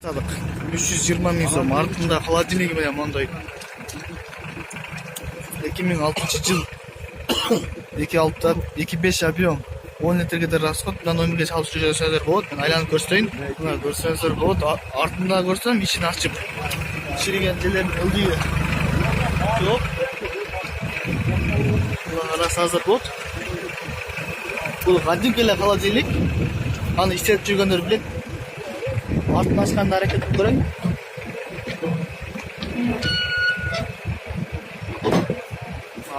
Садық 320 миң сом, артында холодильнигі менен мондай 2006 жыл 2.5 объем 10 литрге расход. Мына номерге чалып жүрсөңүздөр болот. Мен айланып көрсөтөйүн. Мына көрсөңүздөр болот. Артында көрсөм ичин ачып шириген жерлердин ылдыйы жок. Мына караса азыр болот. Бул кадимки эле холодильник. Аны иштетип жүргөндөр билет. Артын ачканда аракет кылып көрөйүн.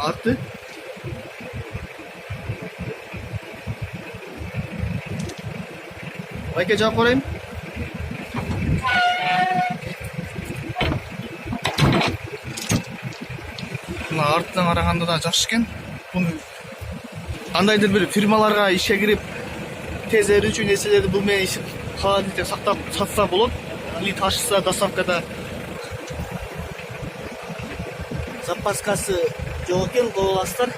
Арты Байке жауап берейин. Мына артынан караганда да жакшы экен. Буну кандайдыр бир фирмаларга ишке кирип тез эрүүчү нерселерди бул менен ишип холодильникте сактап сатса болот. Или ташыса доставкада запаскасы жок экен, кололасыздар.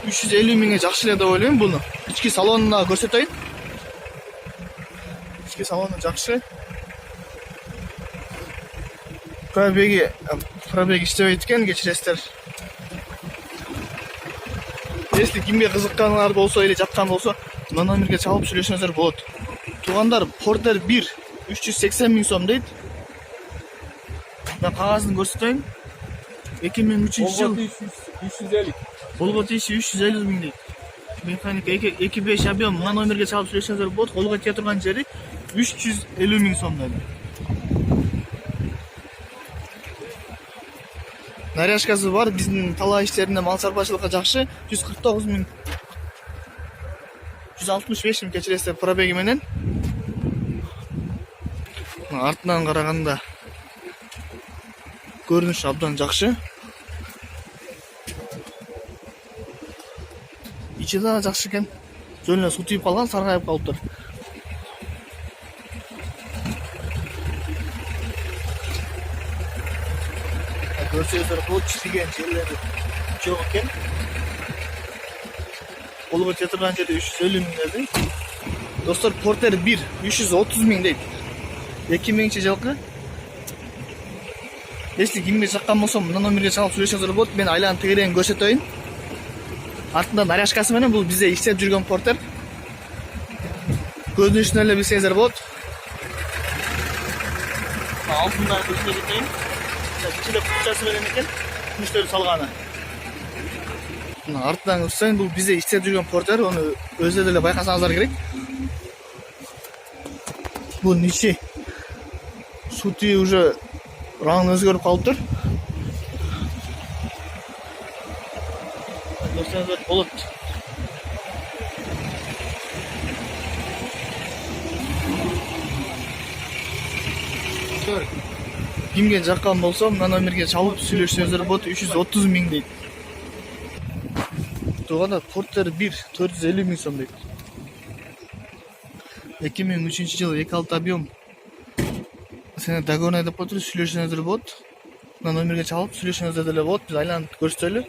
350 миңге жакшы эле деп ойлойм буну. Ички салонуна көрсөтөйүн. Ички салону жакшы. Пробеги иштебейт экен, кечиресиздер. Если кимге кызыкканыңар болсо или жаккан болсо, мына номерге чалып сүйлөшүңүздөр болот. Туугандар, Porter 1 380 миң сом дейт. Мына кагазын көрсөтөйүн. 2003 жыл 350. Колго тийиши 350 миң дейт. Механик 2.5 объем. Мына номерге чалып сүйлөшөңүздөр болот. Колго тие турган жери 350 миң сом дейт. Наряжкасы бар, биздин талаа иштеринде мал чарбачылыкка жакшы. 149 миң 165 миң кечиресиздер пробеги менен. Артынан караганда көрүнүш абдан жакшы. Ичи да жакшы экен. Жөн эле суу тийип калган, саргайып калыптыр. Көрсөңүздөр болот, чириген жерлери жок экен. Колго тие турган жери 350 миң дейт. Достор, Porter 1 330 миң дейт. 2000 жылкы. Если кимге жаккан болсо, мына номерге чалып сүйлөшөңүздөр болот. Мен айланып тегерегин көрсөтөйүн. Артында наряжкасы менен бул бизде иштеп жүргөн Porter. Көрүнүшүнөн эле билсеңиздер болот. Алтында көрсөтөйүн. İçinde kutçası veren eкен, müşteri salgаны. Артынан көрсөйүн, бул бизде иштеп жүргөн Porter, onu өзү эле байкасаңыздар керек. Бунун ичи суу тийип уже раңы өзгөрүп калыптыр. Көрсөңүздөр болот. Кимге жаккан болсо, мына номерге чалып сүйлөшсөңүздөр болот. 330 миң дейт. Туугандар, Porter 1 450 миң сом дейт. 2003 жыл 2.6 объем. Сени договорный деп коюптур, сүйлөшсөңүздөр болот. Мына номерге чалып сүйлөшсөңүздөр деле болот. Биз айланып көрсөтөлү.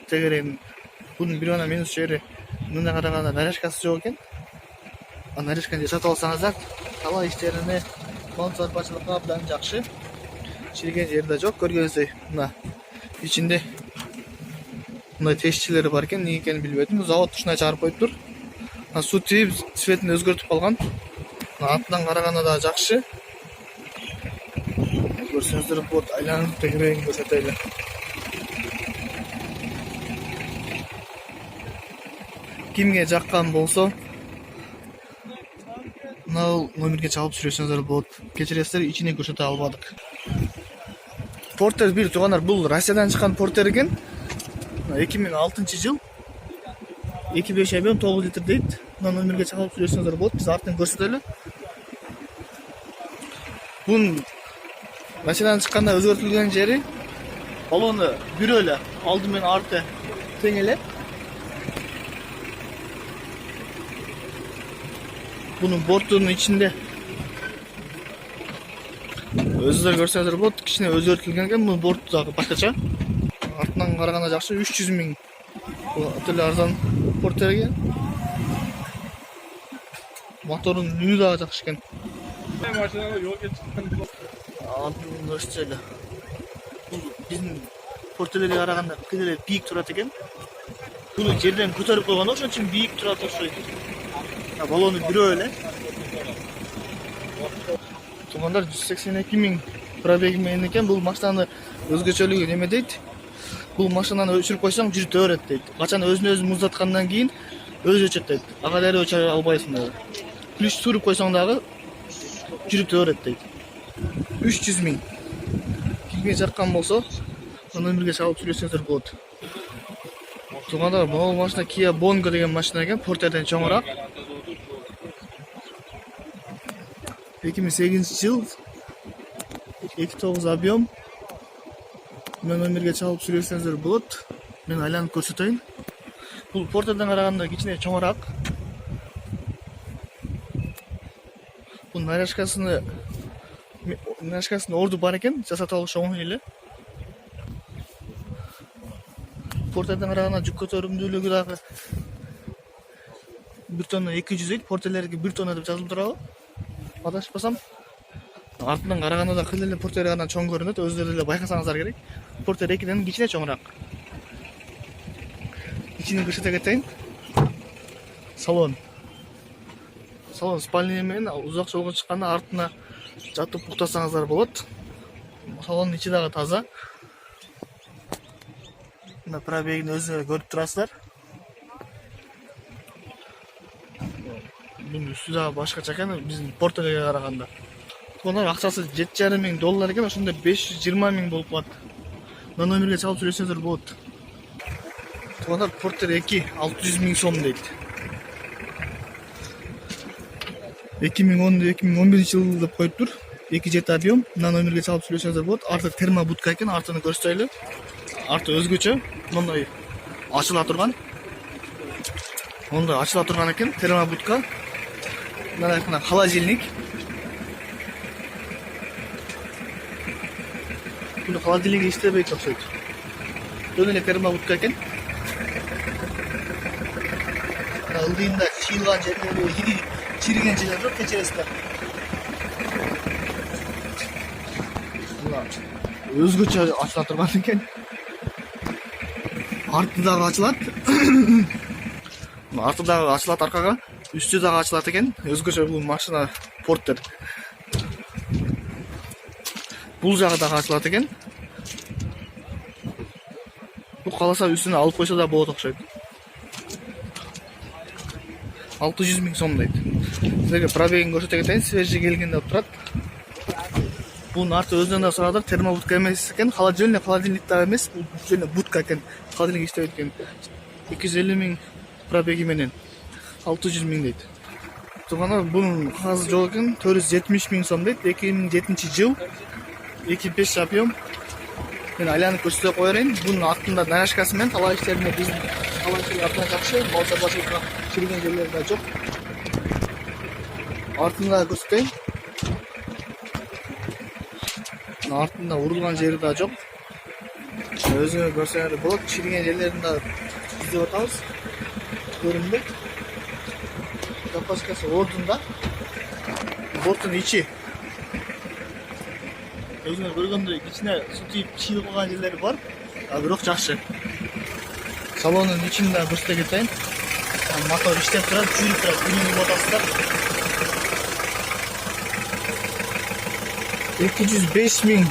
Тегерегин бунун бир гана минус жери мындай караганда наряжкасы жок экен. Наряжканы сатып алсаңыздар, талаа иштерине мал чарбачылыкка абдан жакшы. Чириген жери да жок, көргөнүздөй. Мына ичинде мындай тешчилери бар экен, эмне экенин билбедим. Завод ушундай чыгарып коюптур. Суу тийип, цветин өзгөртүп калган. Артынан караганда да жакшы. Көрсөңүздөр болот, айланып тегерегин көрсөтөйлү. Кимге жаккан болсо, мына номерге чалып сүйлөшсөңүздөр болот. Кечиресиздер, ичине көрсөтө албадык. Porter 1 туугандар, бул Россиядан чыккан Porter экен. 2006 жыл 2.5 объем 9 литр дейт. Мына номерге чалып сүйлөшсөңүздөр болот. Биз артын көрсөтөлү. Бунун Россиядан чыкканда өзгөртүлгөн жери балону бирөө эле, алды менен арты тең эле. Bunun bortunun içinde özler görseler bot kişine özgörtülgen bu bort da başkaça. Артынан караганда жакшы 300 миң. Бул өтө арзан Porterге. Моторун үнү да жакшы экен. Машинаны жолго чыккан. Алдын көрсөтөлү. Бул биздин портелерге караганда кыйла бийик турат экен. Буну жерден көтөрүп койгон, ошон үчүн бийик турат окшойт. Балону бирөө эле. Тумандар 182 миң пробеги менен экен. Бул машинаны өзгөчөлүгү неме дейт? Бул машинаны өчүрүп койсоң жүрүп өбөрөт дейт. Качан өзүн муздаткандан кийин өзү өчөт дейт. Ага дээре өчүрө албайсың дагы. Плюс сүрүп койсоң дагы жүрүп өбөрөт дейт. 300 миң. Кимге жаккан болсо, номерге чалып сүйлөшсөңүздөр болот. Тумандар бул машина Kia Bongo деген машина экен, Porterден чоңураак. 2008 жыл 2.9 объем. Мен номерге чалып сүйлөшсөңүздөр болот. Мен айланып көрсөтөйүн. Бул Porterден караганда кичине чоңураак. Бул наряжкасын орду бар экен, жасата алышы оңой эле. Porterден караганда жүк көтөрүмдүүлүгү дагы 1 тонна 200 дейт. Porterлерге 1 тонна деп жазылып турабы? Адашпасам. Артынан караганда да кыйла эле Porterдан чоң көрүнөт. Өздөрү эле байкасаңыздар керек. Porter 2ден кичине чоңураак. Ичини көрсөтө кетейин. Салон спальня менен узак жолго чыкканда артына жатып уктасаңыздар болот. Салондун ичи дагы таза. Мына пробегин өзүңөр көрүп турасыздар. Бунун үстү дагы башкача экен биздин Porterге караганда. Мына акчасы $7,500 экен, ошондо 520 миң болуп калат. Мына номерге чалып сүйлөшсөңүздөр болот. Мына Porter 2 600 миң сом дейт. 2010-2011 жыл деп коюптур. 2.7 объем. Мына номерге чалып сүйлөшсөңүздөр болот. Арты термобудка экен, артын көрсөтөлү. Арты өзгөчө, мындай ачыла турган. Мындай ачыла турган экен, термобудка. Мына холодильник. Бул холодильник иштебейт окшойт. Жөн эле термобудка экен. Ылдыйында чыйылган жерлери, чириген жерлер жок, кечиресиздер. Өзгөчө ачыла турган экен. Арты дагы ачылат. Арты дагы ачылат аркага, үстү дагы ачылат экен. Өзгөчө бул машина Porter. Бул жагы дагы ачылат экен. Бул каласа үстүнө алып койсо да болот окшойт. 600 миң сом дейт. Силерге пробегин көрсөтө кетейин, свежий келген деп турат. Бунун арты өзүнөн да сурадыр, термобудка эмес экен, холодильник да эмес, бул жөн будка экен. Холодильник иштебейт экен. 250 миң пробеги менен 600 миң дейт. Тумана бунун кагазы жок экен, 470 миң сом дейт. 2007 жыл 2.5 объем. Мен айланып көрсөтө коерейин. Бунун артында наряжкасы менен талай иштерине биздин артынан жакшы, болсо башка чирген жерлери да жок. Артында көрсөтөйүн. Артында урулган жери да жок. Өзүңөр көрсөңөр болот. Чирген жерлерин да издеп атабыз. Көрүнбөйт. Запаскасы ордунда. Борттун ичи. Өзүңөр көргөндөй кичине суу тийип чыйылып калган жерлери бар. Бирок жакшы. Салонун ичин да көрсөтө кетейин. Мотор иштеп турат, жүрүп турат, үнүн ботасыздар. 205 миң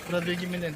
пробеги менен